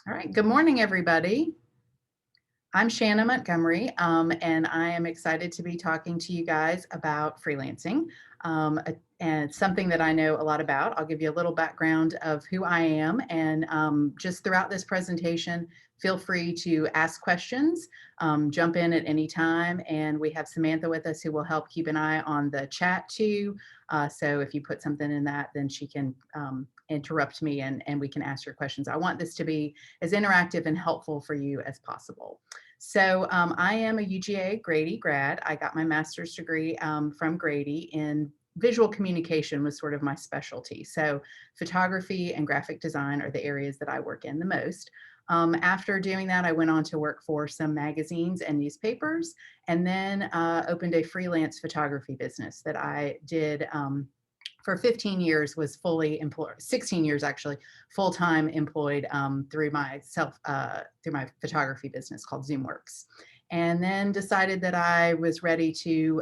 All right, good morning, everybody. I'm Shannah Montgomery, and I am excited to be talking to you guys about freelancing. And it's something that I know a lot about. I'll give you a little background of who I am, and just throughout this presentation, feel free to ask questions, jump in at any time, and we have Samantha with us who will help keep an eye on the chat too. So if you put something in that, then she can interrupt me and we can ask your questions. I want this to be as interactive and helpful for you as possible. So I am a UGA Grady grad. I got my master's degree from Grady in visual communication was sort of my specialty. So photography and graphic design are the areas that I work in the most. After doing that, I went on to work for some magazines and newspapers, and then opened a freelance photography business that I did for 15 years, was fully employed, 16 years actually, full-time employed through my photography business called ZoomWorks. And then decided that I was ready to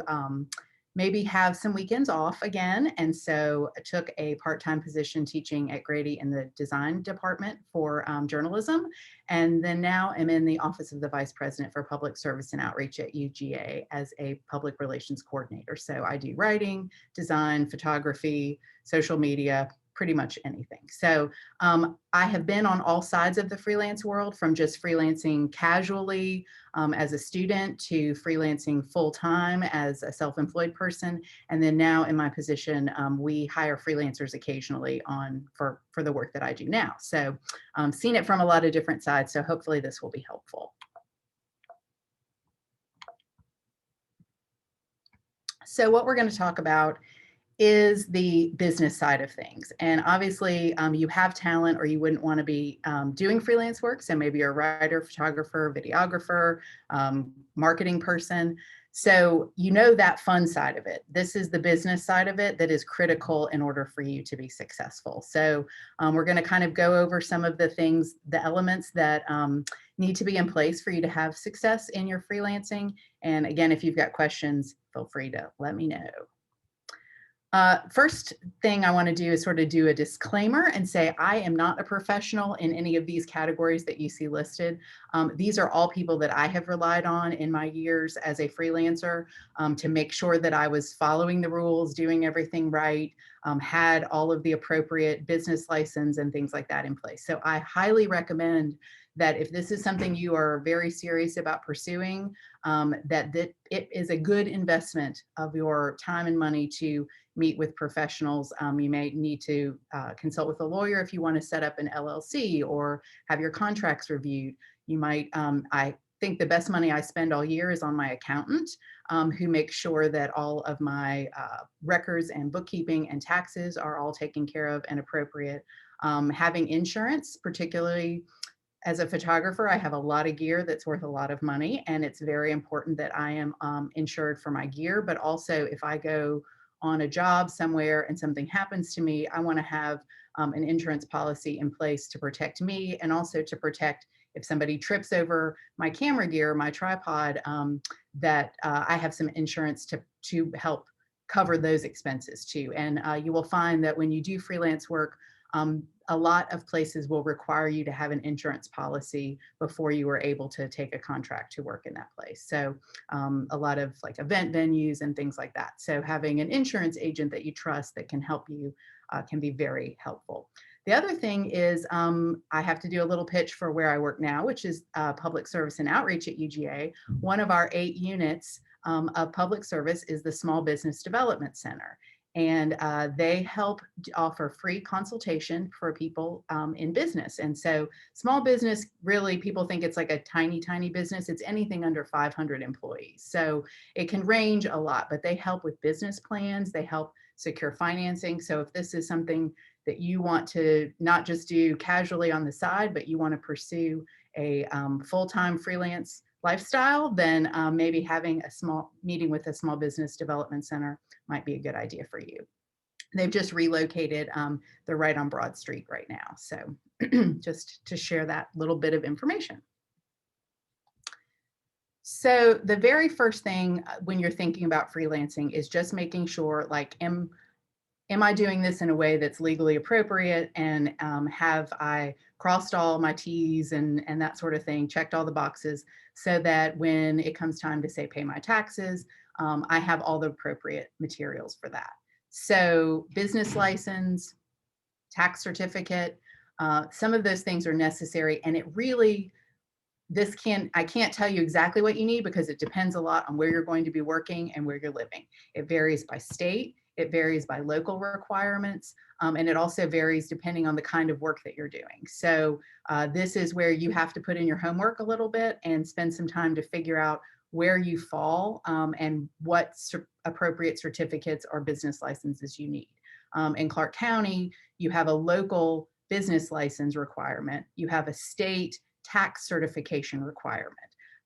maybe have some weekends off again. And so I took a part-time position teaching at Grady in the design department for journalism. And then now I'm in the office of the Vice President for Public Service and Outreach at UGA as a public relations coordinator. So I do writing, design, photography, social media, pretty much anything. So I have been on all sides of the freelance world, from just freelancing casually as a student to freelancing full-time as a self-employed person. And then now in my position, we hire freelancers occasionally for the work that I do now. So seen it from a lot of different sides. So hopefully this will be helpful. So what we're going to talk about is the business side of things. And obviously you have talent or you wouldn't want to be doing freelance work. So maybe you're a writer, photographer, videographer, marketing person. So you know that fun side of it. This is the business side of it that is critical in order for you to be successful. So we're going to kind of go over some of the things, the elements that need to be in place for you to have success in your freelancing. And again, if you've got questions, feel free to let me know. First thing I want to do is sort of do a disclaimer and say I am not a professional in any of these categories that you see listed. These are all people that I have relied on in my years as a freelancer to make sure that I was following the rules, doing everything right, had all of the appropriate business license and things like that in place. So I highly recommend that if this is something you are very serious about pursuing, that it is a good investment of your time and money to meet with professionals. You may need to consult with a lawyer if you want to set up an LLC or have your contracts reviewed. You might, I think the best money I spend all year is on my accountant, who makes sure that all of my records and bookkeeping and taxes are all taken care of and appropriate. Having insurance, particularly as a photographer, I have a lot of gear that's worth a lot of money, and it's very important that I am insured for my gear. But also, if I go on a job somewhere and something happens to me, I want to have an insurance policy in place to protect me, and also to protect if somebody trips over my camera gear, my tripod, that I have some insurance to help cover those expenses too. And you will find that when you do freelance work, a lot of places will require you to have an insurance policy before you are able to take a contract to work in that place. So a lot of like event venues and things like that. So having an insurance agent that you trust that can help you can be very helpful. The other thing is I have to do a little pitch for where I work now, which is public service and outreach at UGA. One of our 8 units of public service is the Small Business Development Center. And they help offer free consultation for people in business. And so small business, really, people think it's like a tiny, tiny business. It's anything under 500 employees. So it can range a lot, but they help with business plans. They help secure financing. So if this is something that you want to not just do casually on the side, but you want to pursue a full-time freelance lifestyle, then maybe having a small meeting with a small business development center might be a good idea for you. They've just relocated. They're right on Broad Street right now. So just to share that little bit of information. So the very first thing when you're thinking about freelancing is just making sure, like, am am I doing this in a way that's legally appropriate? And have I crossed all my T's and that sort of thing, checked all the boxes so that when it comes time to say pay my taxes, I have all the appropriate materials for that. So business license, tax certificate, some of those things are necessary. And it really, I can't tell you exactly what you need because it depends a lot on where you're going to be working and where you're living. It varies by state, it varies by local requirements, and it also varies depending on the kind of work that you're doing. So this is where you have to put in your homework a little bit and spend some time to figure out where you fall and what appropriate certificates or business licenses you need. In Clark County, you have a local business license requirement, you have a state tax certification requirement.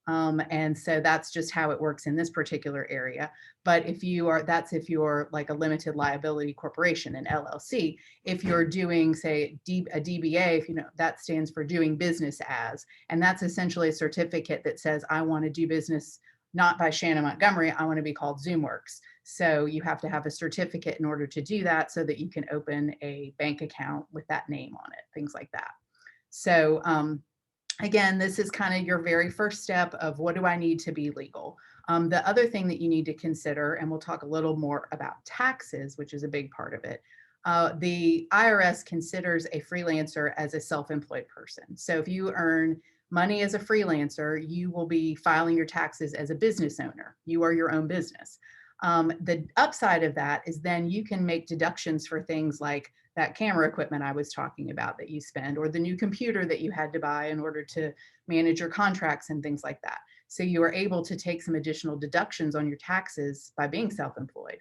And so that's just how it works in this particular area. But if you are, that's if you're like a limited liability corporation, an LLC. If you're doing, say, a DBA, if you know, that stands for doing business as, and that's essentially a certificate that says, I want to do business not by Shannah Montgomery, I want to be called ZoomWorks. So you have to have a certificate in order to do that so that you can open a bank account with that name on it, things like that. So again, this is kind of your very first step of what do I need to be legal. The other thing that you need to consider, and we'll talk a little more about taxes, which is a big part of it. The IRS considers a freelancer as a self-employed person. So if you earn money as a freelancer, you will be filing your taxes as a business owner. You are your own business. The upside of that is then you can make deductions for things like that camera equipment I was talking about that you spend, or the new computer that you had to buy in order to manage your contracts and things like that. So you are able to take some additional deductions on your taxes by being self-employed.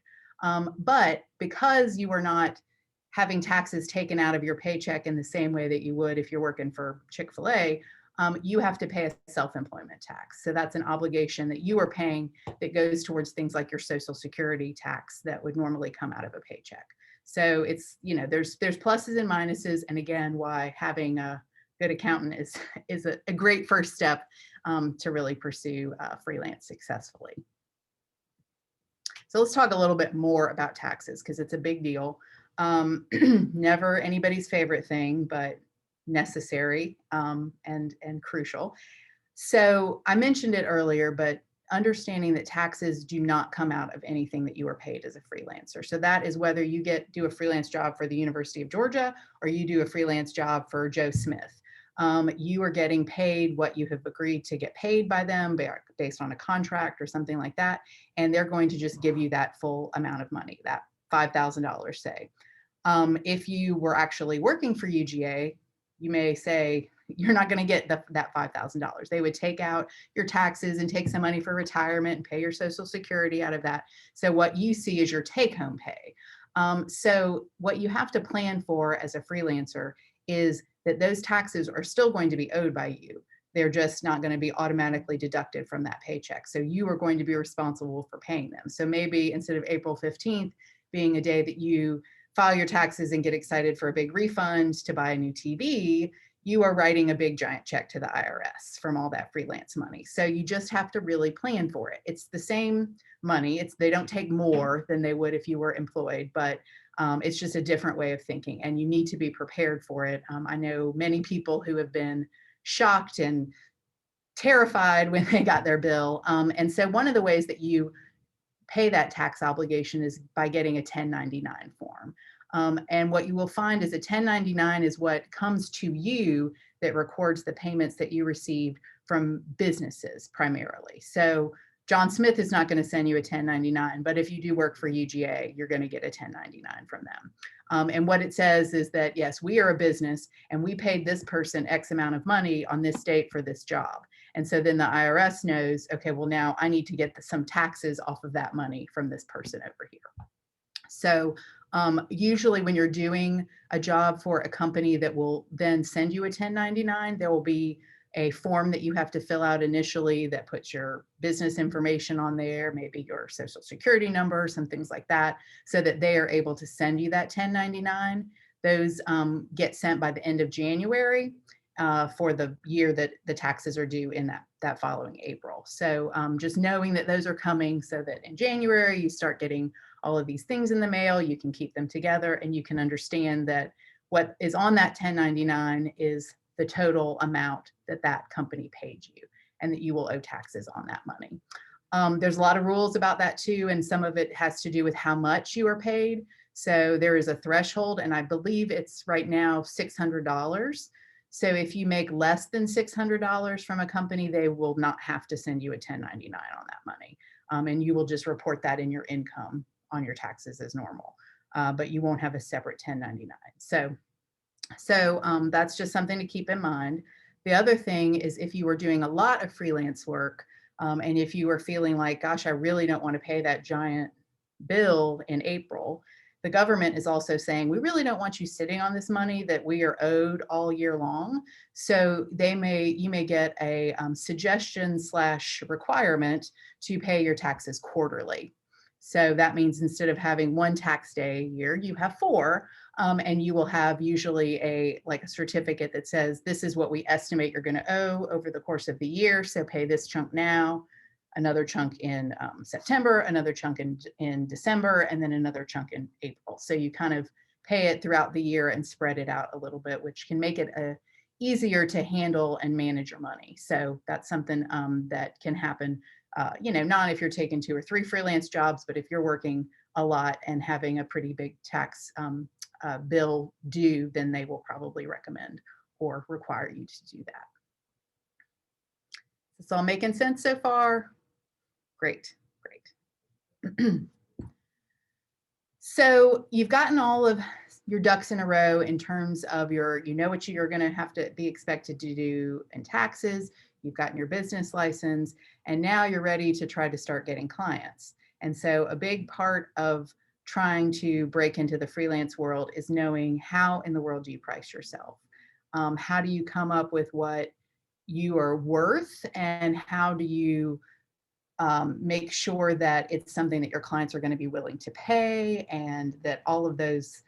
But because you are not having taxes taken out of your paycheck in the same way that you would if you're working for Chick-fil-A, you have to pay a self-employment tax. So that's an obligation that you are paying that goes towards things like your Social Security tax that would normally come out of a paycheck. So it's, you know, there's pluses and minuses, and again, why having a good accountant is a great first step to really pursue freelance successfully. So let's talk a little bit more about taxes because it's a big deal. Never anybody's favorite thing, but necessary and crucial. So I mentioned it earlier, but understanding that taxes do not come out of anything that you are paid as a freelancer. So that is whether you do a freelance job for the University of Georgia or you do a freelance job for Joe Smith. You are getting paid what you have agreed to get paid by them based on a contract or something like that. And they're going to just give you that full amount of money, that $5,000, say. If you were actually working for UGA, you may say, you're not going to get that $5,000. They would take out your taxes and take some money for retirement and pay your Social Security out of that. So what you see is your take-home pay. So what you have to plan for as a freelancer is that those taxes are still going to be owed by you. They're just not going to be automatically deducted from that paycheck. So you are going to be responsible for paying them. So maybe instead of April 15th being a day that you file your taxes and get excited for a big refund to buy a new TV, you are writing a big giant check to the IRS from all that freelance money. So you just have to really plan for it. It's the same money. They don't take more than they would if you were employed, but it's just a different way of thinking, and you need to be prepared for it. I know many people who have been shocked and terrified when they got their bill. And so one of the ways that you pay that tax obligation is by getting a 1099 form. And what you will find is a 1099 is what comes to you that records the payments that you received from businesses primarily. So John Smith is not going to send you a 1099, but if you do work for UGA, you're going to get a 1099 from them. And what it says is that, yes, we are a business and we paid this person X amount of money on this date for this job. And so then the IRS knows, okay, well, now I need to get some taxes off of that money from this person over here. So usually when you're doing a job for a company that will then send you a 1099, there will be a form that you have to fill out initially that puts your business information on there, maybe your Social Security number, some things like that, so that they are able to send you that 1099. Those get sent by the end of January for the year that the taxes are due in that following April. So just knowing that those are coming so that in January you start getting all of these things in the mail. You can keep them together, and you can understand that what is on that 1099 is the total amount that that company paid you, and that you will owe taxes on that money. There's a lot of rules about that too, and some of it has to do with how much you are paid. So there is a threshold, and I believe it's right now $600. So if you make less than $600 from a company, they will not have to send you a 1099 on that money. And you will just report that in your income on your taxes as normal, but you won't have a separate 1099. So that's just something to keep in mind. The other thing is, if you were doing a lot of freelance work, and if you were feeling like, gosh, I really don't want to pay that giant bill in April, the government is also saying, we really don't want you sitting on this money that we are owed all year long. So you may get a suggestion / requirement to pay your taxes quarterly. So that means instead of having one tax day a year, you have four, and you will have usually a certificate that says, this is what we estimate you're going to owe over the course of the year. So pay this chunk now, another chunk in September, another chunk in December, and then another chunk in April. So you kind of pay it throughout the year and spread it out a little bit, which can make it easier to handle and manage your money. So that's something that can happen, not if you're taking 2 or 3 freelance jobs, but if you're working a lot and having a pretty big tax bill due, then they will probably recommend or require you to do that. Is this all making sense so far? Great, great. So you've gotten all of your ducks in a row in terms of what you're going to have to be expected to do in taxes. You've gotten your business license, and now you're ready to try to start getting clients. And so a big part of trying to break into the freelance world is knowing, how in the world do you price yourself? How do you come up with what you are worth, and how do you make sure that it's something that your clients are going to be willing to pay, and that all of those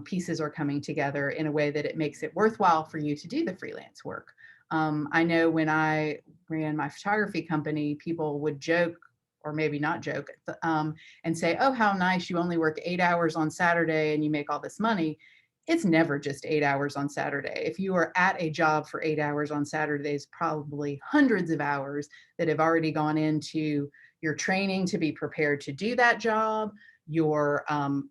pieces are coming together in a way that it makes it worthwhile for you to do the freelance work. I know when I ran my photography company, people would joke, or maybe not joke, and say, oh, how nice, you only work 8 hours on Saturday and you make all this money. It's never just 8 hours on Saturday. If you are at a job for 8 hours on Saturdays, probably hundreds of hours that have already gone into your training to be prepared to do that job, your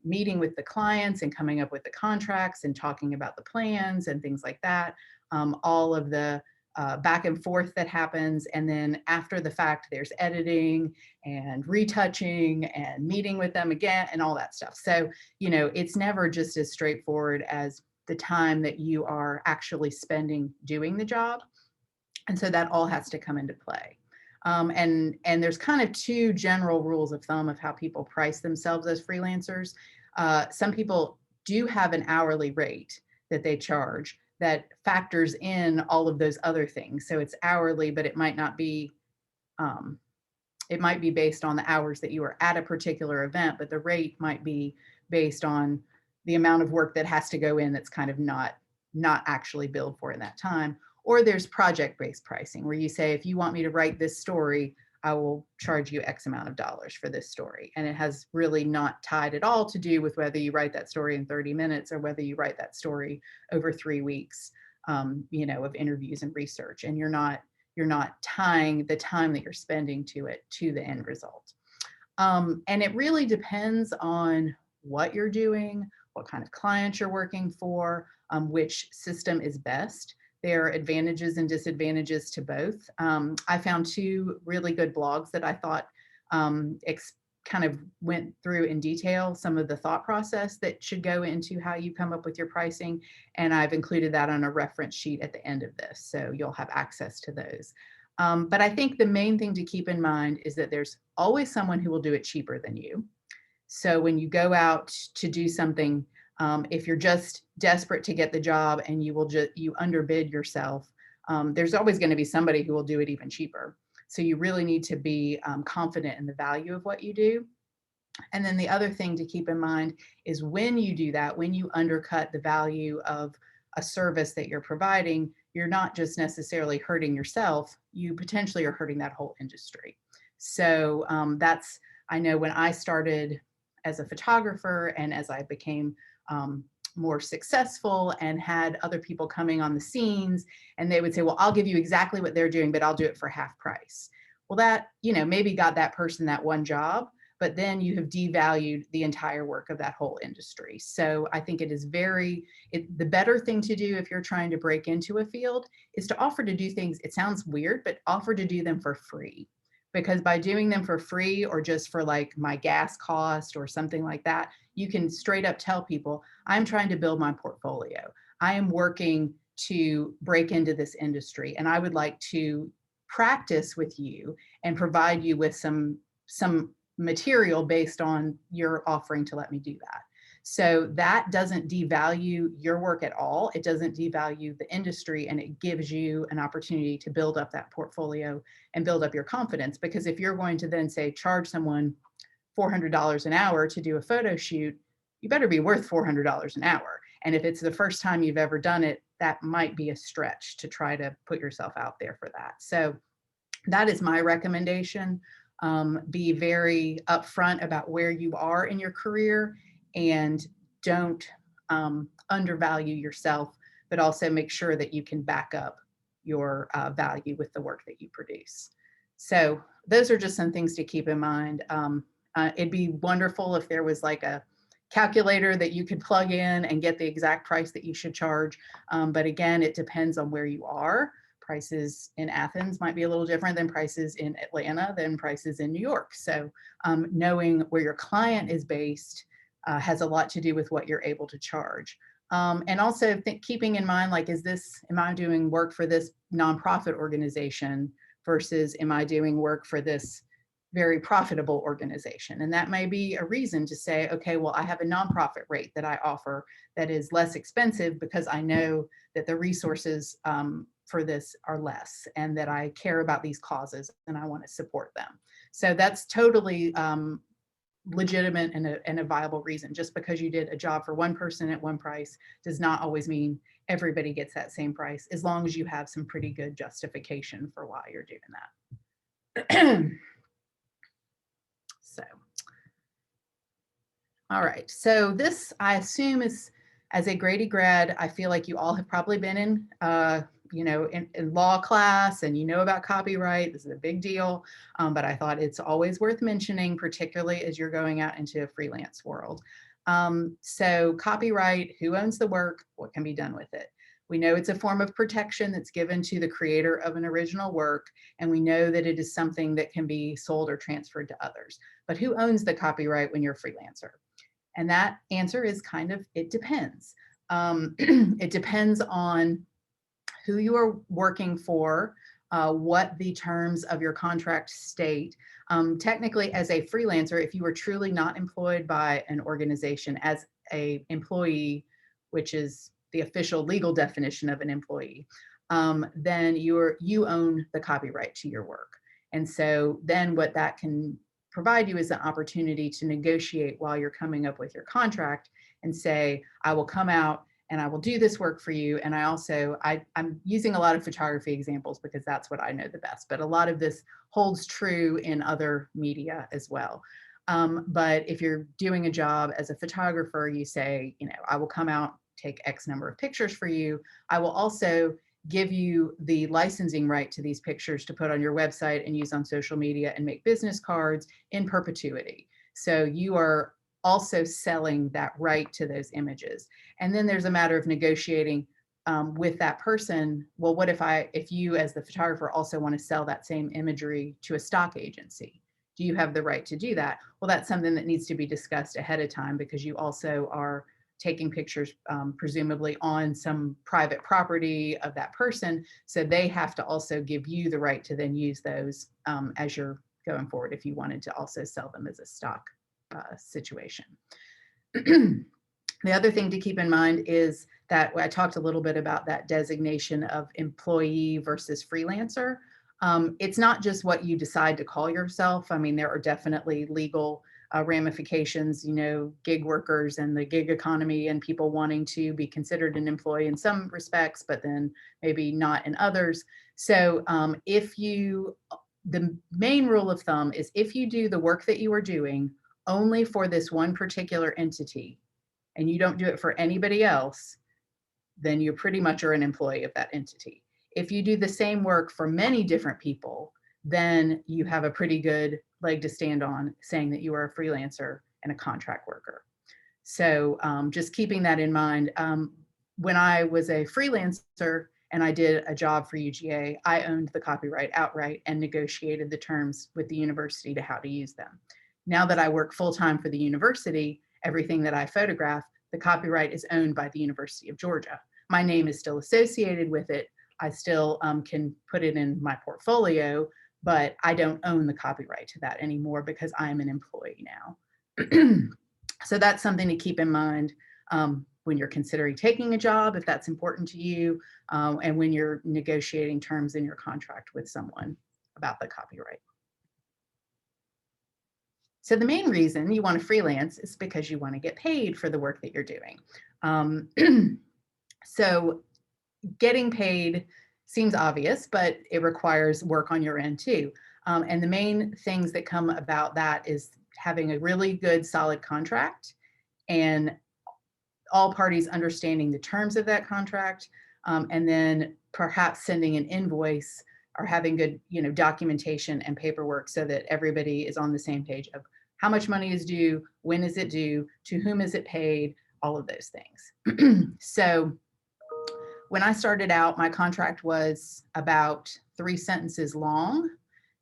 meeting with the clients and coming up with the contracts and talking about the plans and things like that, all of the back and forth that happens. And then after the fact, there's editing and retouching and meeting with them again and all that stuff. So, it's never just as straightforward as the time that you are actually spending doing the job. And so that all has to come into play. And there's kind of 2 general rules of thumb of how people price themselves as freelancers. Some people do have an hourly rate that they charge that factors in all of those other things. So it's hourly, but it might not be, it might be based on the hours that you are at a particular event, but the rate might be based on the amount of work that has to go in that's kind of not actually billed for in that time. Or there's project-based pricing, where you say, if you want me to write this story, I will charge you X amount of dollars for this story. And it has really not tied at all to do with whether you write that story in 30 minutes or whether you write that story over 3 weeks, of interviews and research. And you're not tying the time that you're spending to it to the end result. And it really depends on what you're doing, what kind of clients you're working for, which system is best. There are advantages and disadvantages to both. I found 2 really good blogs that I thought kind of went through in detail some of the thought process that should go into how you come up with your pricing. And I've included that on a reference sheet at the end of this, so you'll have access to those. But I think the main thing to keep in mind is that there's always someone who will do it cheaper than you. So when you go out to do something, if you're just desperate to get the job and you underbid yourself, there's always going to be somebody who will do it even cheaper. So you really need to be confident in the value of what you do. And then the other thing to keep in mind is, when you do that, when you undercut the value of a service that you're providing, you're not just necessarily hurting yourself, you potentially are hurting that whole industry. So I know when I started as a photographer and as I became more successful and had other people coming on the scenes, and they would say, well, I'll give you exactly what they're doing, but I'll do it for half price. Well, that, maybe got that person that one job, but then you have devalued the entire work of that whole industry. So I think it is the better thing to do if you're trying to break into a field is to offer to do things. It sounds weird, but offer to do them for free. Because by doing them for free or just for like my gas cost or something like that, you can straight up tell people, I'm trying to build my portfolio. I am working to break into this industry and I would like to practice with you and provide you with some material based on your offering to let me do that. So that doesn't devalue your work at all. It doesn't devalue the industry, and it gives you an opportunity to build up that portfolio and build up your confidence. Because if you're going to then say charge someone $400 an hour to do a photo shoot, you better be worth $400 an hour. And if it's the first time you've ever done it, that might be a stretch to try to put yourself out there for that. So that is my recommendation. Be very upfront about where you are in your career and don't undervalue yourself, but also make sure that you can back up your value with the work that you produce. So those are just some things to keep in mind. It'd be wonderful if there was like a calculator that you could plug in and get the exact price that you should charge. But again, it depends on where you are. Prices in Athens might be a little different than prices in Atlanta, than prices in New York. So knowing where your client is based has a lot to do with what you're able to charge. And also keeping in mind, like, am I doing work for this nonprofit organization versus am I doing work for this very profitable organization? And that may be a reason to say, okay, well, I have a nonprofit rate that I offer that is less expensive because I know that the resources for this are less and that I care about these causes and I want to support them. So that's totally legitimate and a viable reason. Just because you did a job for one person at one price does not always mean everybody gets that same price, as long as you have some pretty good justification for why you're doing that. So, all right. So this, I assume, is, as a Grady grad, I feel like you all have probably been in in law class, and you know about copyright. This is a big deal, but I thought it's always worth mentioning, particularly as you're going out into a freelance world. So copyright, who owns the work, what can be done with it? We know it's a form of protection that's given to the creator of an original work, and we know that it is something that can be sold or transferred to others. But who owns the copyright when you're a freelancer? And that answer is it depends. It depends on who you are working for, what the terms of your contract state. Technically, as a freelancer, if you were truly not employed by an organization as an employee, which is the official legal definition of an employee, then you own the copyright to your work. And so then what that can provide you is an opportunity to negotiate while you're coming up with your contract and say, I will come out and I will do this work for you. And I'm using a lot of photography examples because that's what I know the best, but a lot of this holds true in other media as well. But if you're doing a job as a photographer, you say, I will come out, take X number of pictures for you. I will also give you the licensing right to these pictures to put on your website and use on social media and make business cards in perpetuity. So you are also selling that right to those images. And then there's a matter of negotiating with that person. Well, what if you as the photographer also want to sell that same imagery to a stock agency? Do you have the right to do that? Well, that's something that needs to be discussed ahead of time, because you also are taking pictures presumably on some private property of that person. So they have to also give you the right to then use those as you're going forward, if you wanted to also sell them as a stock situation. The other thing to keep in mind is that I talked a little bit about that designation of employee versus freelancer. It's not just what you decide to call yourself. I mean, there are definitely legal ramifications, gig workers and the gig economy and people wanting to be considered an employee in some respects, but then maybe not in others. So the main rule of thumb is if you do the work that you are doing only for this one particular entity and you don't do it for anybody else, then you pretty much are an employee of that entity. If you do the same work for many different people, then you have a pretty good leg to stand on saying that you are a freelancer and a contract worker. So just keeping that in mind. When I was a freelancer and I did a job for UGA, I owned the copyright outright and negotiated the terms with the university to how to use them. Now that I work full-time for the university, everything that I photograph, the copyright is owned by the University of Georgia. My name is still associated with it. I still can put it in my portfolio, but I don't own the copyright to that anymore because I'm an employee now. So that's something to keep in mind when you're considering taking a job, if that's important to you, and when you're negotiating terms in your contract with someone about the copyright. So the main reason you want to freelance is because you want to get paid for the work that you're doing. So getting paid seems obvious, but it requires work on your end too. And the main things that come about that is having a really good, solid contract and all parties understanding the terms of that contract, and then perhaps sending an invoice or having good, documentation and paperwork so that everybody is on the same page of how much money is due, when is it due, to whom is it paid, all of those things. So when I started out, my contract was about 3 sentences long.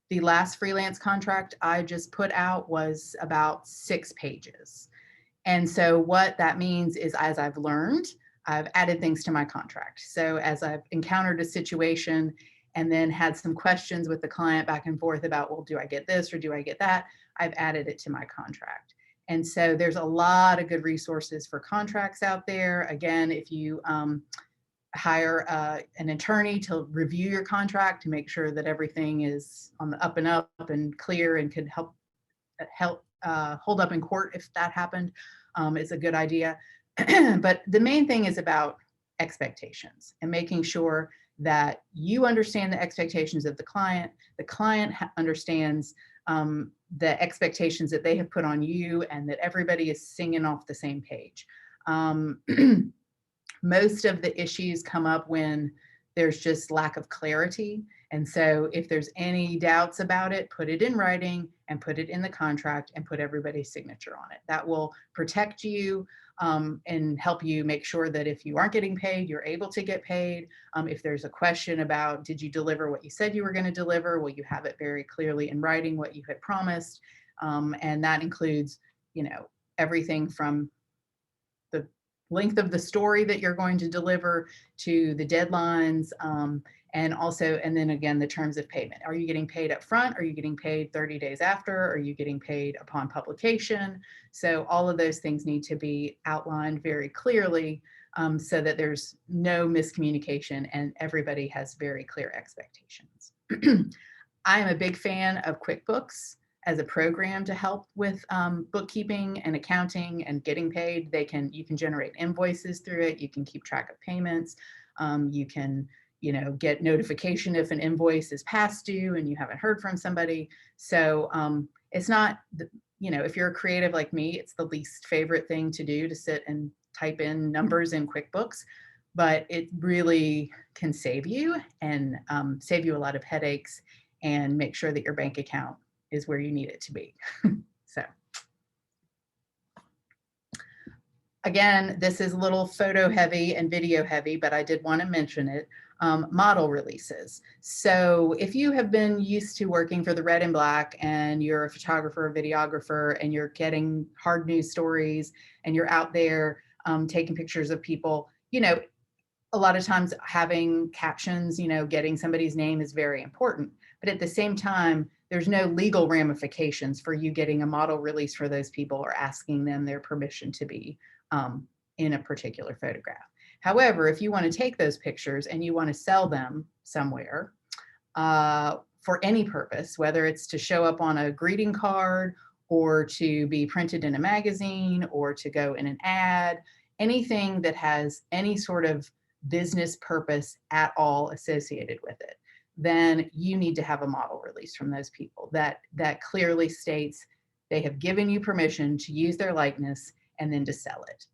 The last freelance contract I just put out was about 6 pages. And so what that means is, as I've learned, I've added things to my contract. So as I've encountered a situation and then had some questions with the client back and forth about, well, do I get this or do I get that? I've added it to my contract. And so there's a lot of good resources for contracts out there. Again, if you hire an attorney to review your contract to make sure that everything is on the up and up and clear and could help hold up in court if that happened, is a good idea. But the main thing is about expectations and making sure that you understand the expectations of the client understands the expectations that they have put on you, and that everybody is singing off the same page. Most of the issues come up when there's just lack of clarity. And so if there's any doubts about it, put it in writing and put it in the contract and put everybody's signature on it. That will protect you and help you make sure that if you aren't getting paid, you're able to get paid. If there's a question about, did you deliver what you said you were going to deliver? Well, you have it very clearly in writing what you had promised. And that includes, everything from the length of the story that you're going to deliver to the deadlines, and then again, the terms of payment. Are you getting paid up front? Are you getting paid 30 days after? Are you getting paid upon publication? So all of those things need to be outlined very clearly, so that there's no miscommunication and everybody has very clear expectations. I am a big fan of QuickBooks as a program to help with bookkeeping and accounting and getting paid. You can generate invoices through it. You can keep track of payments. You can, get notification if an invoice is past due and you haven't heard from somebody. So it's not, if you're a creative like me, it's the least favorite thing to do, to sit and type in numbers in QuickBooks, but it really can save you and save you a lot of headaches and make sure that your bank account is where you need it to be. So again, this is a little photo heavy and video heavy, but I did want to mention it. Model releases. So if you have been used to working for the Red and Black and you're a photographer, a videographer, and you're getting hard news stories and you're out there taking pictures of people, a lot of times having captions, getting somebody's name is very important. But at the same time, there's no legal ramifications for you getting a model release for those people or asking them their permission to be in a particular photograph. However, if you want to take those pictures and you want to sell them somewhere for any purpose, whether it's to show up on a greeting card or to be printed in a magazine or to go in an ad, anything that has any sort of business purpose at all associated with it, then you need to have a model release from those people that clearly states they have given you permission to use their likeness and then to sell it.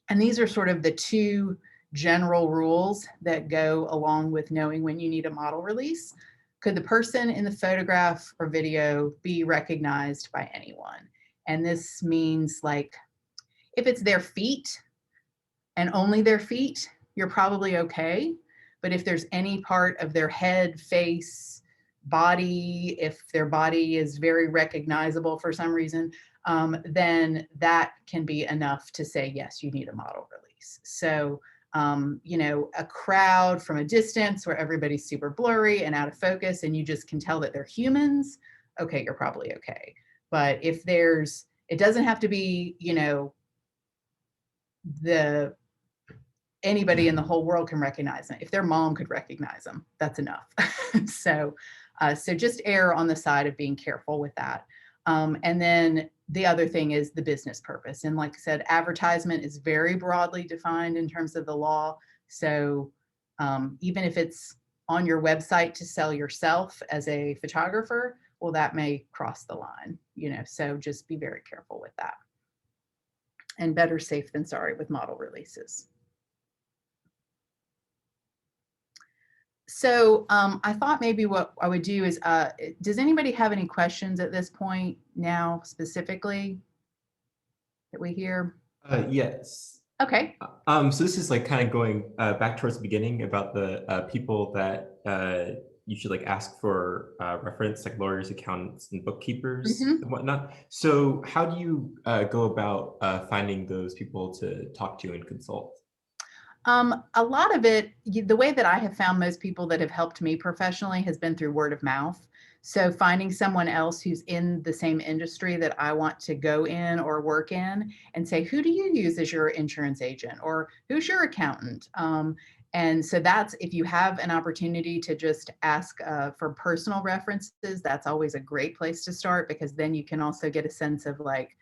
And these are sort of the two general rules that go along with knowing when you need a model release. Could the person in the photograph or video be recognized by anyone? And this means, like, if it's their feet and only their feet, you're probably okay. But if there's any part of their head, face, body, if their body is very recognizable for some reason, then that can be enough to say, yes, you need a model release. So, you know, a crowd from a distance where everybody's super blurry and out of focus and you just can tell that they're humans, okay, you're probably okay. But if there's, it doesn't have to be, you know, anybody in the whole world can recognize them. If their mom could recognize them, that's enough. So just err on the side of being careful with that. And then the other thing is the business purpose. And like I said, advertisement is very broadly defined in terms of the law. So even if it's on your website to sell yourself as a photographer, well, that may cross the line, you know, so just be very careful with that. And better safe than sorry with model releases. So I thought maybe what I would do is, does anybody have any questions at this point now specifically that we hear? Yes. Okay. So this is like kind of going back towards the beginning about the people that you should like ask for reference, like lawyers, accountants, and bookkeepers Mm-hmm. and whatnot. So how do you go about finding those people to talk to and consult? A lot of it, the way that I have found most people that have helped me professionally has been through word of mouth. So finding someone else who's in the same industry that I want to go in or work in and say, who do you use as your insurance agent or who's your accountant? And so that's, if you have an opportunity to just ask for personal references, that's always a great place to start, because then you can also get a sense of, like,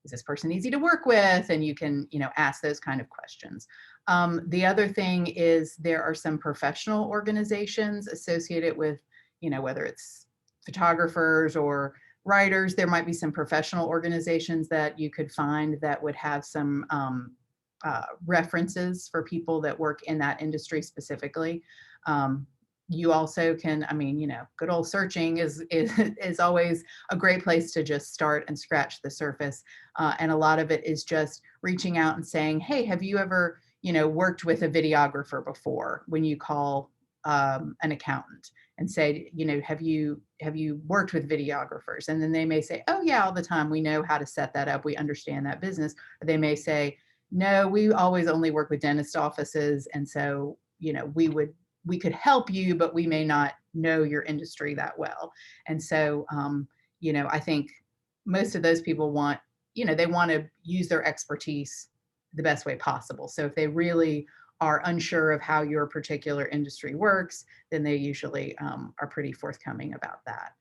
is this person easy to work with? And you can, you know, ask those kind of questions. The other thing is there are some professional organizations associated with, you know, whether it's photographers or writers, there might be some professional organizations that you could find that would have some references for people that work in that industry specifically. You also can, I mean, you know, good old searching is always a great place to just start and scratch the surface. And a lot of it is just reaching out and saying, hey, have you ever, you know, worked with a videographer before? When you call an accountant and say, you know, have you worked with videographers? And then they may say, oh yeah, all the time. We know how to set that up. We understand that business. Or they may say, no, we always only work with dentist offices. And so, you know, we could help you, but we may not know your industry that well. And so, you know, I think most of those people want, you know, they want to use their expertise the best way possible. So if they really are unsure of how your particular industry works, then they usually are pretty forthcoming about that.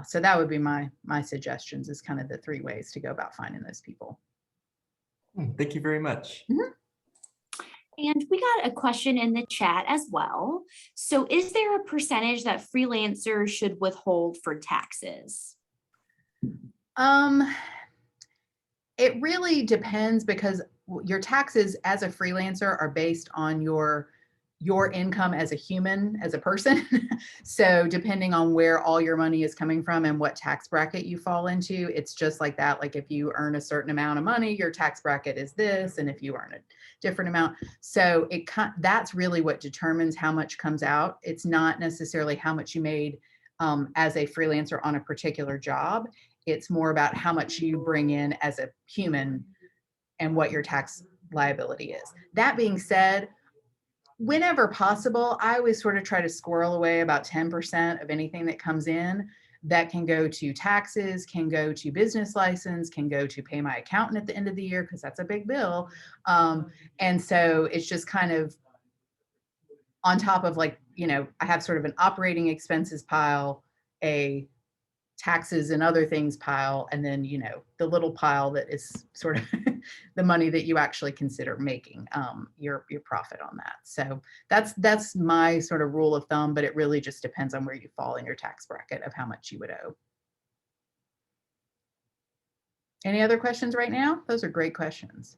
So that would be my suggestions, is kind of the 3 ways to go about finding those people. Thank you very much. Mm-hmm. And we got a question in the chat as well. So is there a percentage that freelancers should withhold for taxes? It really depends, because your taxes as a freelancer are based on your income as a human, as a person. So depending on where all your money is coming from and what tax bracket you fall into, it's just like that. Like if you earn a certain amount of money, your tax bracket is this, and if you earn a different amount. So that's really what determines how much comes out. It's not necessarily how much you made as a freelancer on a particular job. It's more about how much you bring in as a human and what your tax liability is. That being said, whenever possible, I always sort of try to squirrel away about 10% of anything that comes in. That can go to taxes, can go to business license, can go to pay my accountant at the end of the year, because that's a big bill. And so it's just kind of on top of, like, you know, I have sort of an operating expenses pile, a taxes and other things pile, and then, you know, the little pile that is sort of the money that you actually consider making your profit on that. So that's my sort of rule of thumb, but it really just depends on where you fall in your tax bracket of how much you would owe. Any other questions right now? Those are great questions.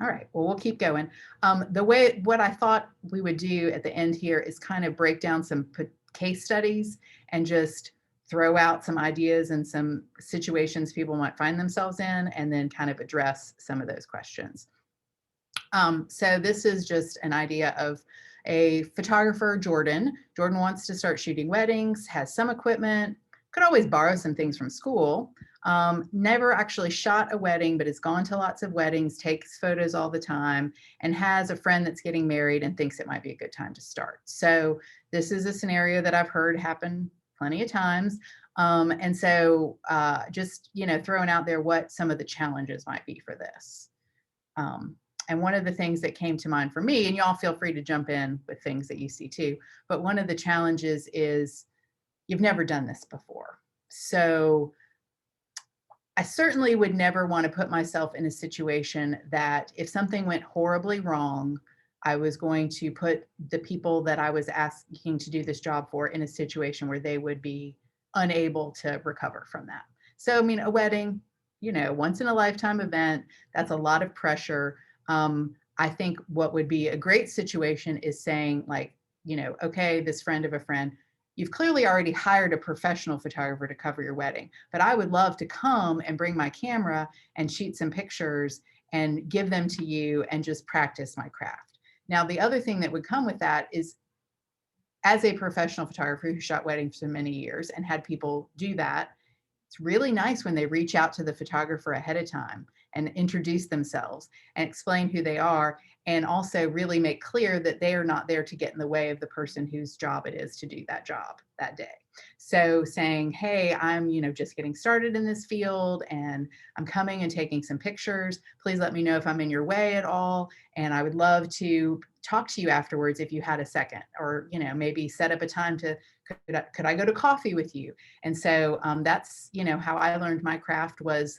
All right, well, we'll keep going. What I thought we would do at the end here is kind of break down some case studies and just throw out some ideas and some situations people might find themselves in, and then kind of address some of those questions. So this is just an idea of a photographer, Jordan. Jordan wants to start shooting weddings, has some equipment, could always borrow some things from school. Never actually shot a wedding, but has gone to lots of weddings, takes photos all the time, and has a friend that's getting married and thinks it might be a good time to start. So this is a scenario that I've heard happen plenty of times. And so just, throwing out there what some of the challenges might be for this. And one of the things that came to mind for me, and y'all feel free to jump in with things that you see too, but one of the challenges is you've never done this before. So I certainly would never want to put myself in a situation that if something went horribly wrong, I was going to put the people that I was asking to do this job for in a situation where they would be unable to recover from that. So, I mean, a wedding, once in a lifetime event, that's a lot of pressure. I think what would be a great situation is saying like, okay, this friend of a friend, you've clearly already hired a professional photographer to cover your wedding, but I would love to come and bring my camera and shoot some pictures and give them to you and just practice my craft. Now, the other thing that would come with that is, as a professional photographer who shot weddings for many years and had people do that, it's really nice when they reach out to the photographer ahead of time and introduce themselves and explain who they are, and also really make clear that they are not there to get in the way of the person whose job it is to do that job that day. So saying, hey, I'm just getting started in this field and I'm coming and taking some pictures. Please let me know if I'm in your way at all. And I would love to talk to you afterwards if you had a second, or maybe set up a time to, could I go to coffee with you? And so that's how I learned my craft, was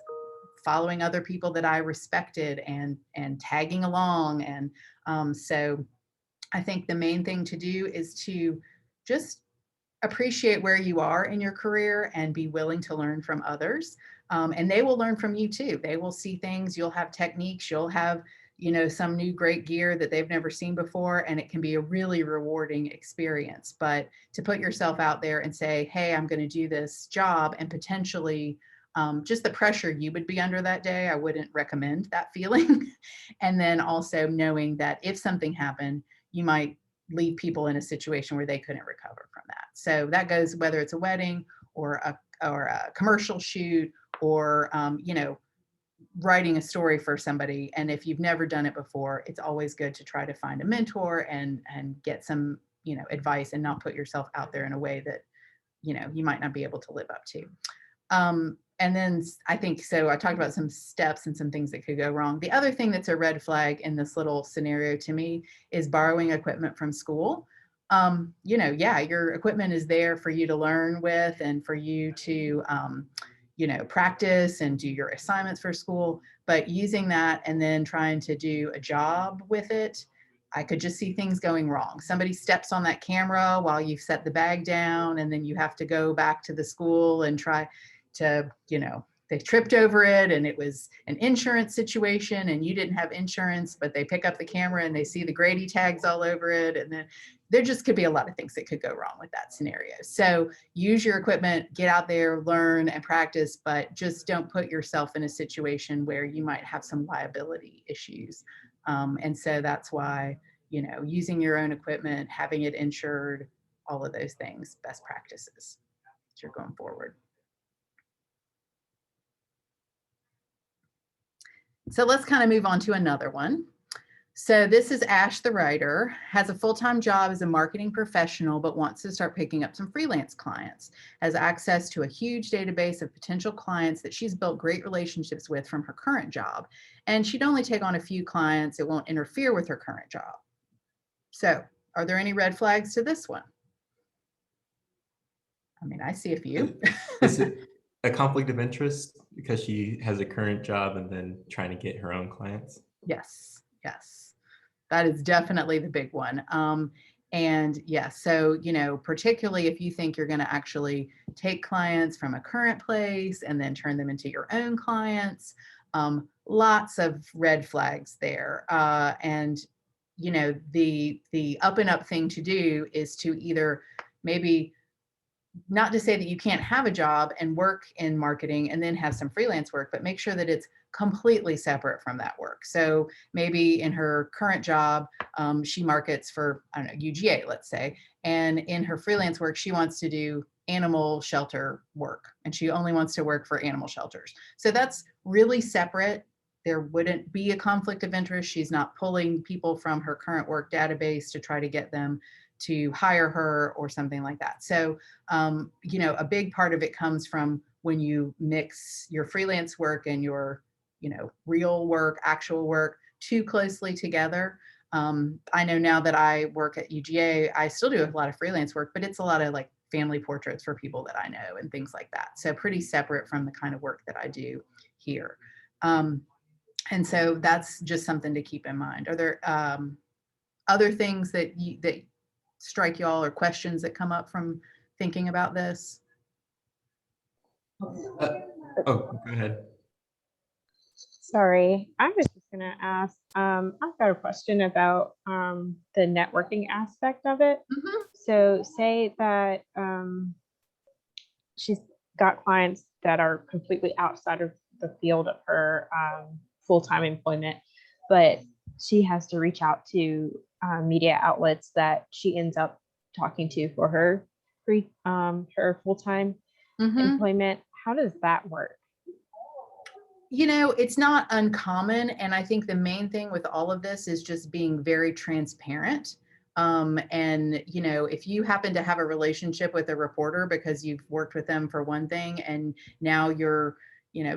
following other people that I respected and tagging along. And so I think the main thing to do is to just appreciate where you are in your career and be willing to learn from others. And they will learn from you too. They will see things, you'll have techniques, you'll have some new great gear that they've never seen before, and it can be a really rewarding experience. But to put yourself out there and say, hey, I'm going to do this job, and potentially just the pressure you would be under that day, I wouldn't recommend that feeling. And then also knowing that if something happened, you might leave people in a situation where they couldn't recover from that. So that goes whether it's a wedding or a commercial shoot, or writing a story for somebody. And if you've never done it before, it's always good to try to find a mentor and get some advice, and not put yourself out there in a way that you might not be able to live up to. And then I think, so I talked about some steps and some things that could go wrong. The other thing that's a red flag in this little scenario to me is borrowing equipment from school. Yeah, your equipment is there for you to learn with and for you to, practice and do your assignments for school, but using that and then trying to do a job with it, I could just see things going wrong. Somebody steps on that camera while you've set the bag down, and then you have to go back to the school and try to, they tripped over it and it was an insurance situation and you didn't have insurance, but they pick up the camera and they see the Grady tags all over it. And then there just could be a lot of things that could go wrong with that scenario. So use your equipment, get out there, learn and practice, but just don't put yourself in a situation where you might have some liability issues. And so that's why, using your own equipment, having it insured, all of those things, best practices as you're going forward. So let's kind of move on to another one. So this is Ash, the writer, has a full-time job as a marketing professional, but wants to start picking up some freelance clients, has access to a huge database of potential clients that she's built great relationships with from her current job. And she'd only take on a few clients. It won't interfere with her current job. So are there any red flags to this one? I mean, I see a few. Is it a conflict of interest because she has a current job and then trying to get her own clients? Yes, yes. That is definitely the big one. And yes, so, particularly if you think you're going to actually take clients from a current place and then turn them into your own clients, lots of red flags there. And, the up and up thing to do is to either maybe, not to say that you can't have a job and work in marketing and then have some freelance work, but make sure that it's completely separate from that work. So maybe in her current job, she markets for, I don't know, UGA, let's say, and in her freelance work, she wants to do animal shelter work and she only wants to work for animal shelters. So that's really separate. There wouldn't be a conflict of interest. She's not pulling people from her current work database to try to get them to hire her or something like that. So a big part of it comes from when you mix your freelance work and your, real work, actual work too closely together. I know now that I work at UGA, I still do a lot of freelance work, but it's a lot of like family portraits for people that I know and things like that. So pretty separate from the kind of work that I do here. And so that's just something to keep in mind. Are there other things that strike y'all or questions that come up from thinking about this? Oh, go ahead. Sorry, I was just going to ask, I've got a question about the networking aspect of it. Mhm. So say that she's got clients that are completely outside of the field of her full-time employment, but she has to reach out to media outlets that she ends up talking to for her her full-time employment. How does that work? It's not uncommon. And I think the main thing with all of this is just being very transparent. And, if you happen to have a relationship with a reporter because you've worked with them for one thing and now you're,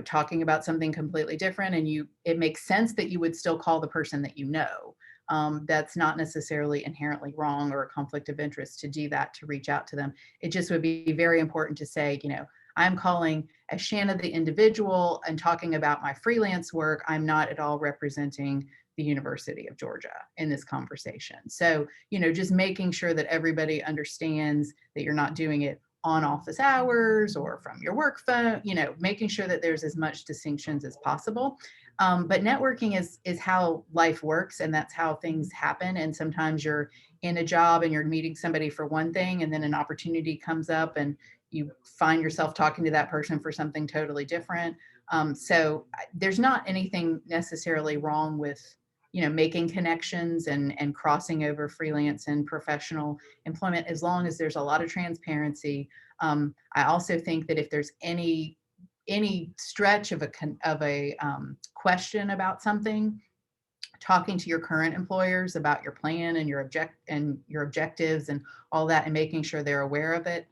talking about something completely different and it makes sense that you would still call the person that you know. That's not necessarily inherently wrong or a conflict of interest to do that, to reach out to them. It just would be very important to say, I'm calling as Shannah the individual and talking about my freelance work. I'm not at all representing the University of Georgia in this conversation. So, just making sure that everybody understands that you're not doing it on office hours or from your work phone, making sure that there's as much distinctions as possible. But networking is how life works and that's how things happen. And sometimes you're in a job and you're meeting somebody for one thing and then an opportunity comes up and you find yourself talking to that person for something totally different. So there's not anything necessarily wrong with, making connections and crossing over freelance and professional employment, as long as there's a lot of transparency. I also think that if there's any stretch of a question about something, talking to your current employers about your plan and your objectives and all that, and making sure they're aware of it.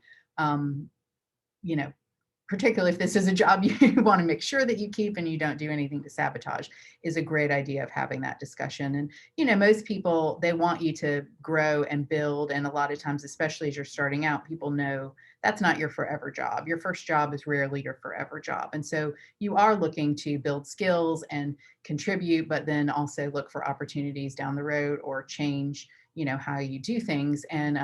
Particularly if this is a job you want to make sure that you keep and you don't do anything to sabotage, is a great idea of having that discussion. And, most people, they want you to grow and build. And a lot of times, especially as you're starting out, people know that's not your forever job. Your first job is rarely your forever job. And so you are looking to build skills and contribute, but then also look for opportunities down the road or change, how you do things. And,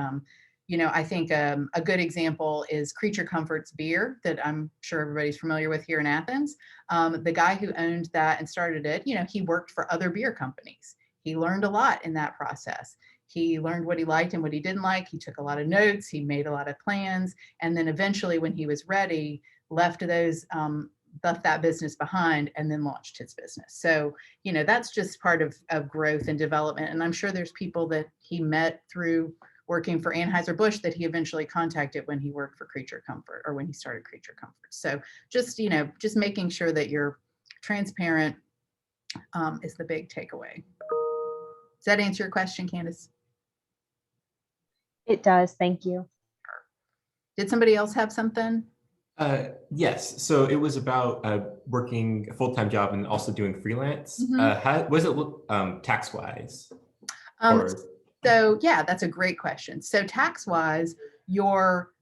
I think a good example is Creature Comforts Beer that I'm sure everybody's familiar with here in Athens. The guy who owned that and started it, he worked for other beer companies. He learned a lot in that process. He learned what he liked and what he didn't like. He took a lot of notes. He made a lot of plans. And then eventually when he was ready, left that business behind and then launched his business. So, that's just part of growth and development. And I'm sure there's people that he met through working for Anheuser-Busch that he eventually contacted when he worked for Creature Comfort or when he started Creature Comfort. So just, just making sure that you're transparent is the big takeaway. Does that answer your question, Candace? It does. Thank you. Did somebody else have something? Yes. So it was about working a full-time job and also doing freelance. Mhm. How does it look tax-wise? So yeah, that's a great question. So tax-wise, your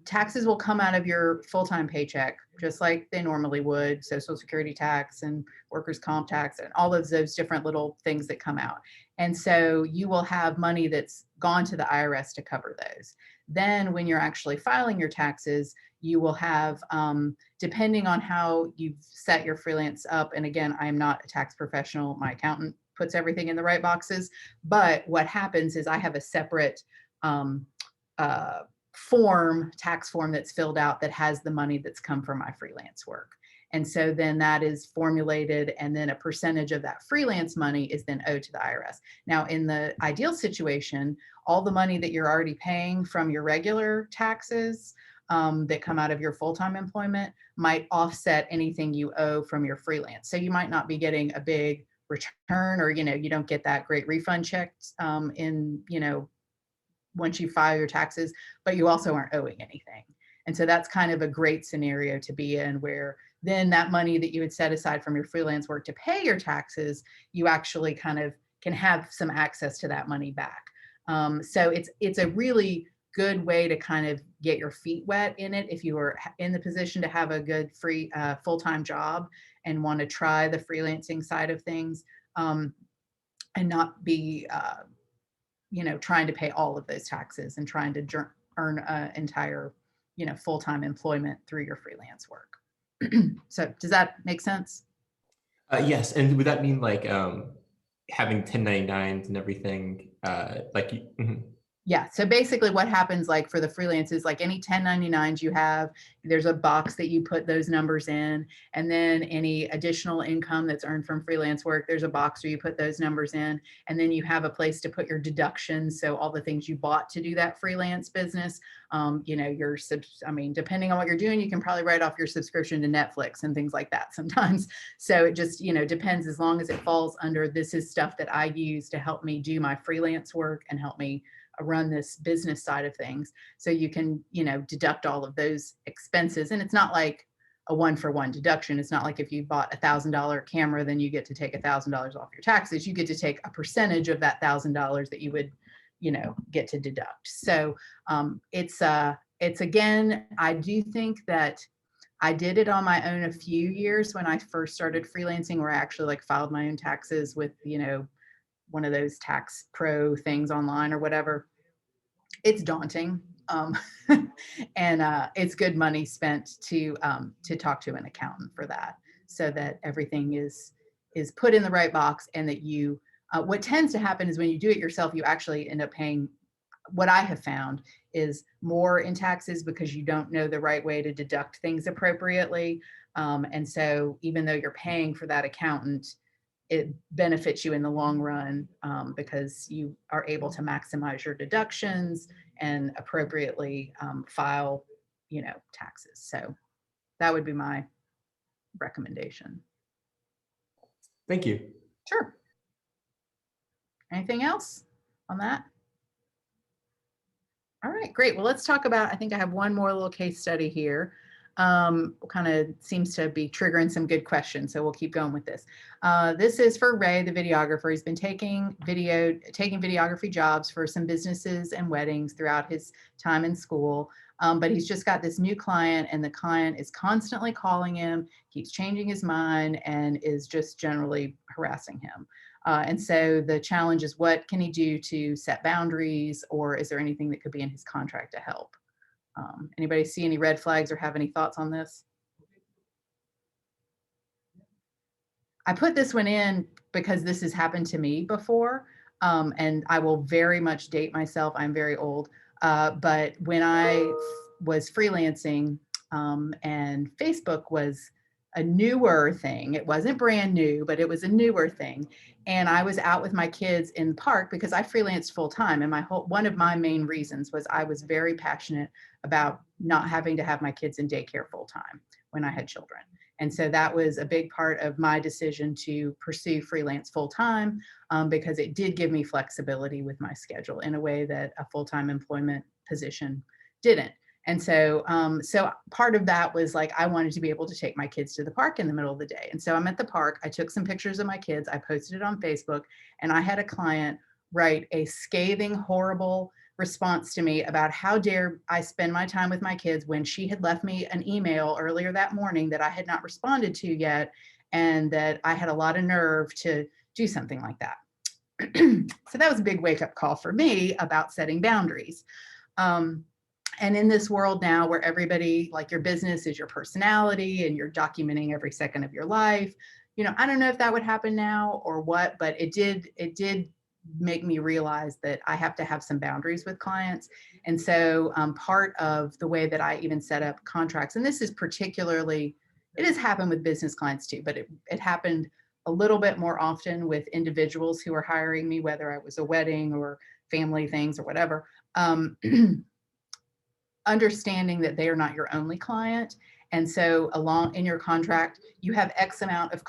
taxes will come out of your full-time paycheck, just like they normally would. Social Security tax and workers' comp tax and all of those different little things that come out. And so you will have money that's gone to the IRS to cover those. Then when you're actually filing your taxes, you will have, depending on how you've set your freelance up, and again, I am not a tax professional, my accountant puts everything in the right boxes, but what happens is I have a separate tax form that's filled out that has the money that's come from my freelance work. And so then that is formulated, and then a percentage of that freelance money is then owed to the IRS. Now, in the ideal situation, all the money that you're already paying from your regular taxes that come out of your full-time employment might offset anything you owe from your freelance. So you might not be getting a big return, or, you don't get that great refund check once you file your taxes, but you also aren't owing anything. And so that's kind of a great scenario to be in, where then that money that you would set aside from your freelance work to pay your taxes, you actually kind of can have some access to that money back. So it's a really good way to kind of get your feet wet in it if you are in the position to have a good free full-time job and want to try the freelancing side of things, and not be trying to pay all of those taxes and trying to earn entire full-time employment through your freelance work. So does that make sense? Yes, and would that mean like having 1099s and everything? Mhm. Yeah. So basically what happens, like for the freelance, is like any 1099s you have, there's a box that you put those numbers in, and then any additional income that's earned from freelance work, there's a box where you put those numbers in, and then you have a place to put your deductions. So all the things you bought to do that freelance business, depending on what you're doing, you can probably write off your subscription to Netflix and things like that sometimes. So it just, depends, as long as it falls under, this is stuff that I use to help me do my freelance work and help me run this business side of things. So you can, deduct all of those expenses. And it's not like a one-for-one deduction. It's not like if you bought $1,000 camera, then you get to take $1,000 off your taxes. You get to take a percentage of that $1,000 that you would, get to deduct. So it's again, I do think that I did it on my own a few years when I first started freelancing, where I actually like filed my own taxes with, one of those tax pro things online or whatever. It's daunting. And it's good money spent to talk to an accountant for that, so that everything is put in the right box, and that you, what tends to happen is when you do it yourself, you actually end up paying, what I have found is, more in taxes because you don't know the right way to deduct things appropriately. And so even though you're paying for that accountant, it benefits you in the long run, because you are able to maximize your deductions and appropriately file, taxes. So that would be my recommendation. Thank you. Sure. Anything else on that? All right, great. Well, let's talk about, I think I have one more little case study here. Kind of seems to be triggering some good questions, so we'll keep going with this. This is for Ray, the videographer. He's been taking videography jobs for some businesses and weddings throughout his time in school. But he's just got this new client, and the client is constantly calling him, keeps changing his mind, and is just generally harassing him. And so the challenge is, what can he do to set boundaries, or is there anything that could be in his contract to help? Anybody see any red flags or have any thoughts on this? I put this one in because this has happened to me before, and I will very much date myself. I'm very old, but when I was freelancing, and Facebook was a newer thing, it wasn't brand new, but it was a newer thing. And I was out with my kids in the park because I freelanced full time. And one of my main reasons was I was very passionate about not having to have my kids in daycare full time when I had children. And so that was a big part of my decision to pursue freelance full time, because it did give me flexibility with my schedule in a way that a full-time employment position didn't. And so, so part of that was like, I wanted to be able to take my kids to the park in the middle of the day. And so I'm at the park, I took some pictures of my kids, I posted it on Facebook, and I had a client write a scathing, horrible response to me about how dare I spend my time with my kids when she had left me an email earlier that morning that I had not responded to yet, and that I had a lot of nerve to do something like that. So that was a big wake-up call for me about setting boundaries. And in this world now where everybody, like, your business is your personality and you're documenting every second of your life, you know, I don't know if that would happen now or what, but it did make me realize that I have to have some boundaries with clients. And so part of the way that I even set up contracts, and this is particularly, it has happened with business clients too, but it happened a little bit more often with individuals who are hiring me, whether it was a wedding or family things or whatever. Understanding that they are not your only client. And so along in your contract, you have X amount of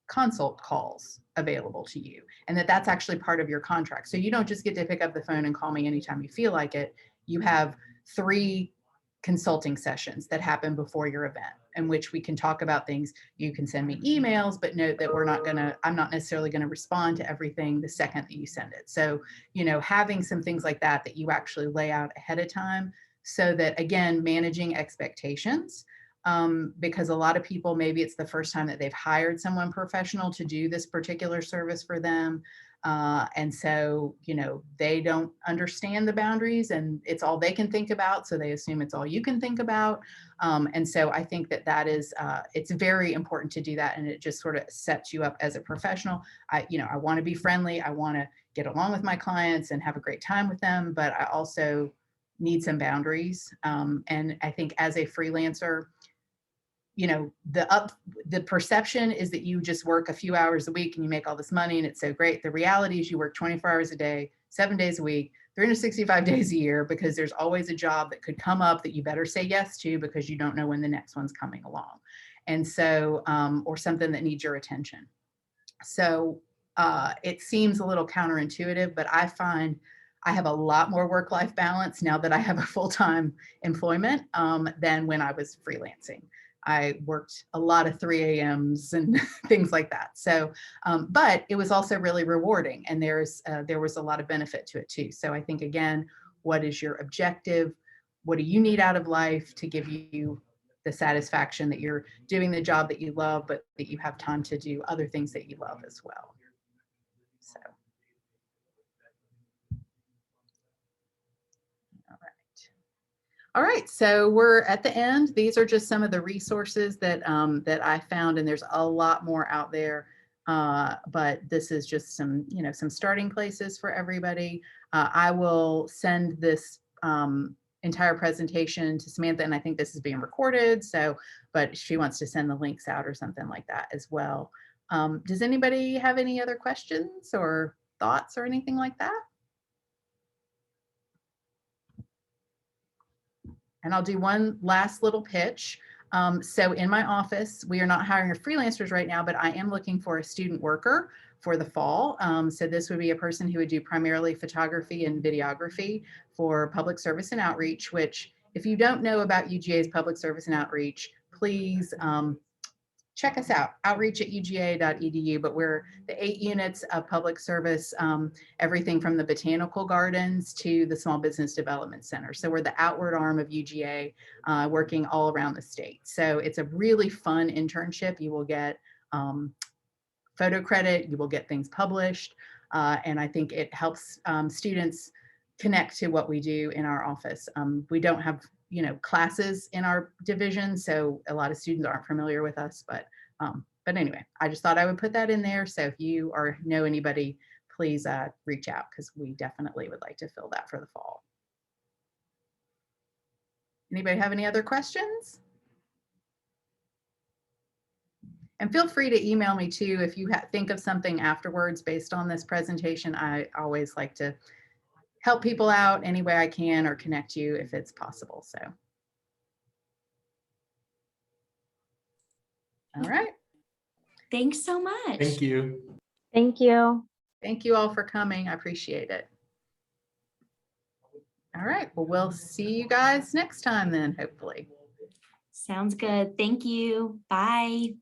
consult calls available to you, and that's actually part of your contract. So you don't just get to pick up the phone and call me anytime you feel like it. You have 3 consulting sessions that happen before your event in which we can talk about things. You can send me emails, but note that I'm not necessarily going to respond to everything the second that you send it. So, you know, having some things like that you actually lay out ahead of time, so that, again, managing expectations, because a lot of people, maybe it's the first time that they've hired someone professional to do this particular service for them. And so, you know, they don't understand the boundaries and it's all they can think about. So they assume it's all you can think about. And so I think that is, it's very important to do that. And it just sort of sets you up as a professional. I want to be friendly. I want to get along with my clients and have a great time with them, but I also need some boundaries. And I think as a freelancer, you know, the perception is that you just work a few hours a week and you make all this money and it's so great. The reality is you work 24 hours a day, 7 days a week, 365 days a year, because there's always a job that could come up that you better say yes to because you don't know when the next one's coming along. And so, or something that needs your attention. So it seems a little counterintuitive, but I find I have a lot more work-life balance now that I have a full-time employment than when I was freelancing. I worked a lot of 3 a.m.s and things like that. So, but it was also really rewarding, and there was a lot of benefit to it too. So I think, again, what is your objective? What do you need out of life to give you the satisfaction that you're doing the job that you love, but that you have time to do other things that you love as well? So. All right, so we're at the end. These are just some of the resources that that I found, and there's a lot more out there. But this is just some, you know, some starting places for everybody. I will send this entire presentation to Samantha, and I think this is being recorded. So, but she wants to send the links out or something like that as well. Does anybody have any other questions or thoughts or anything like that? And I'll do one last little pitch. So in my office, we are not hiring freelancers right now, but I am looking for a student worker for the fall. So this would be a person who would do primarily photography and videography for public service and outreach, which, if you don't know about UGA's public service and outreach, please check us out, outreach@uga.edu. But we're the 8 units of public service, everything from the botanical gardens to the Small Business Development Center. So we're the outward arm of UGA, working all around the state. So it's a really fun internship. You will get photo credit, you will get things published, and I think it helps students connect to what we do in our office. We don't have, you know, classes in our division, so a lot of students aren't familiar with us, but anyway, I just thought I would put that in there. So if you or know anybody, please reach out, because we definitely would like to fill that for the fall. Anybody have any other questions? And feel free to email me too if you think of something afterwards based on this presentation. I always like to help people out any way I can, or connect you if it's possible. So, all right. Thanks so much. Thank you. Thank you. Thank you all for coming. I appreciate it. All right. Well, we'll see you guys next time then, hopefully. Sounds good. Thank you. Bye.